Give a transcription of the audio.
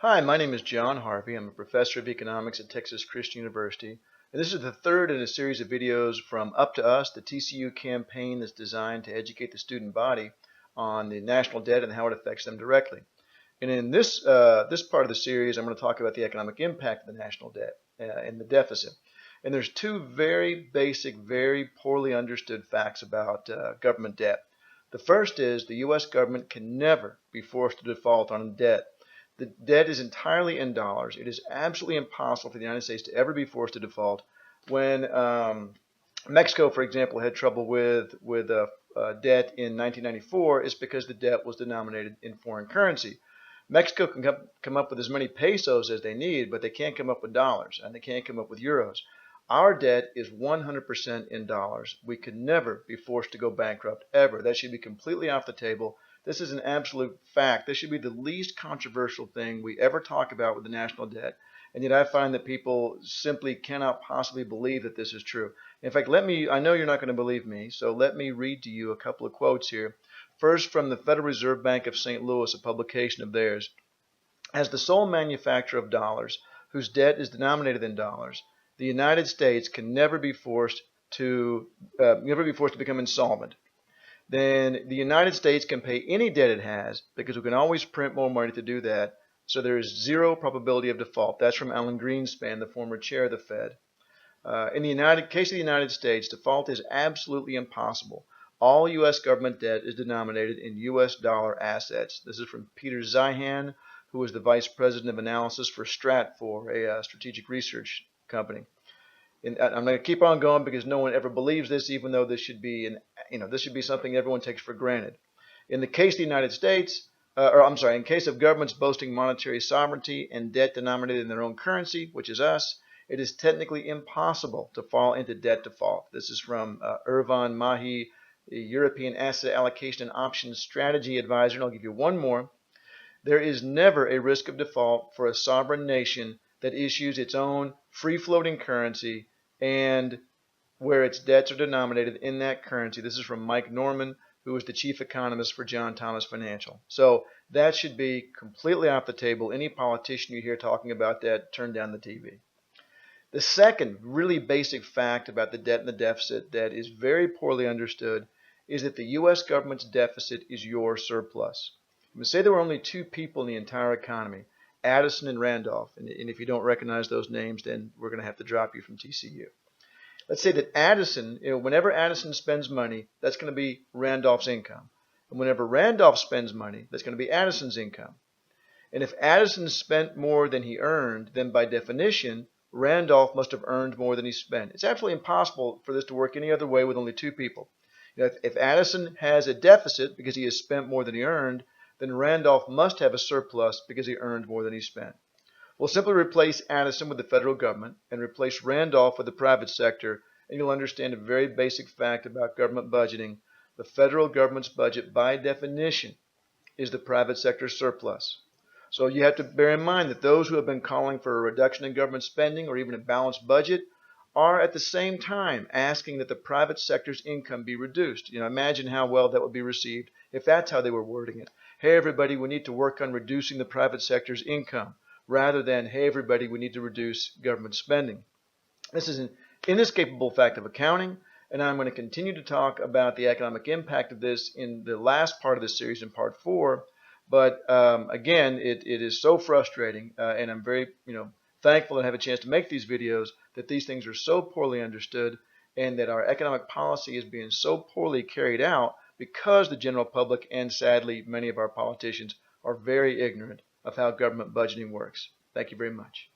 Hi, my name is John Harvey. I'm a professor of economics at Texas Christian University, and this is the third in a series of videos from Up to Us, the TCU campaign that's designed to educate the student body on the national debt and how it affects them directly. And in this part of the series, I'm going to talk about the economic impact of the national debt and the deficit. And there's two very basic, very poorly understood facts about government debt. The first is the U.S. government can never be forced to default on debt. The debt is entirely in dollars. It is absolutely impossible for the United States to ever be forced to default. When Mexico, for example, had trouble with debt in 1994, it's because the debt was denominated in foreign currency. Mexico can come up with as many pesos as they need, but they can't come up with dollars, and they can't come up with euros. Our debt is 100% in dollars. We could never be forced to go bankrupt, ever. That should be completely off the table. This is an absolute fact. This should be the least controversial thing we ever talk about with the national debt. And yet I find that people simply cannot possibly believe that this is true. In fact, I know you're not going to believe me, so let me read to you a couple of quotes here. First, from the Federal Reserve Bank of St. Louis, a publication of theirs. As the sole manufacturer of dollars, whose debt is denominated in dollars, the United States can never be forced to become insolvent. Then the United States can pay any debt it has because we can always print more money to do that. So there is zero probability of default. That's from Alan Greenspan, the former chair of the Fed. In the case of the United States, default is absolutely impossible. All U.S. government debt is denominated in U.S. dollar assets. This is from Peter Zeihan, who was the vice president of analysis for Stratfor, a strategic research company. And I'm going to keep on going because no one ever believes this, even though this should be something everyone takes for granted. In the case of the United States, in case of governments boasting monetary sovereignty and debt denominated in their own currency, which is us, it is technically impossible to fall into debt default. This is from Irvan Mahi, the European Asset Allocation and Options Strategy Advisor. And I'll give you one more. There is never a risk of default for a sovereign nation that issues its own free-floating currency and where its debts are denominated in that currency. This is from Mike Norman, who is the chief economist for John Thomas Financial. So that should be completely off the table. Any politician you hear talking about that, turn down the TV. The second really basic fact about the debt and the deficit that is very poorly understood is that the U.S. government's deficit is your surplus. Say there were only two people in the entire economy, Addison and Randolph, and if you don't recognize those names, then we're going to have to drop you from TCU. Let's say that Addison, whenever Addison spends money, that's going to be Randolph's income. And whenever Randolph spends money, that's going to be Addison's income. And if Addison spent more than he earned, then by definition, Randolph must have earned more than he spent. It's absolutely impossible for this to work any other way with only two people. If Addison has a deficit because he has spent more than he earned, then Randolph must have a surplus because he earned more than he spent. We'll simply replace Addison with the federal government and replace Randolph with the private sector, and you'll understand a very basic fact about government budgeting. The federal government's budget, by definition, is the private sector surplus. So you have to bear in mind that those who have been calling for a reduction in government spending or even a balanced budget are at the same time asking that the private sector's income be reduced. Imagine how well that would be received if that's how they were wording it. Hey, everybody, we need to work on reducing the private sector's income, rather than, hey, everybody, we need to reduce government spending. This is an inescapable fact of accounting, and I'm going to continue to talk about the economic impact of this in the last part of this series in part 4. But again, it is so frustrating, and I'm very thankful to have a chance to make these videos, that these things are so poorly understood and that our economic policy is being so poorly carried out because the general public and sadly many of our politicians are very ignorant of how government budgeting works. Thank you very much.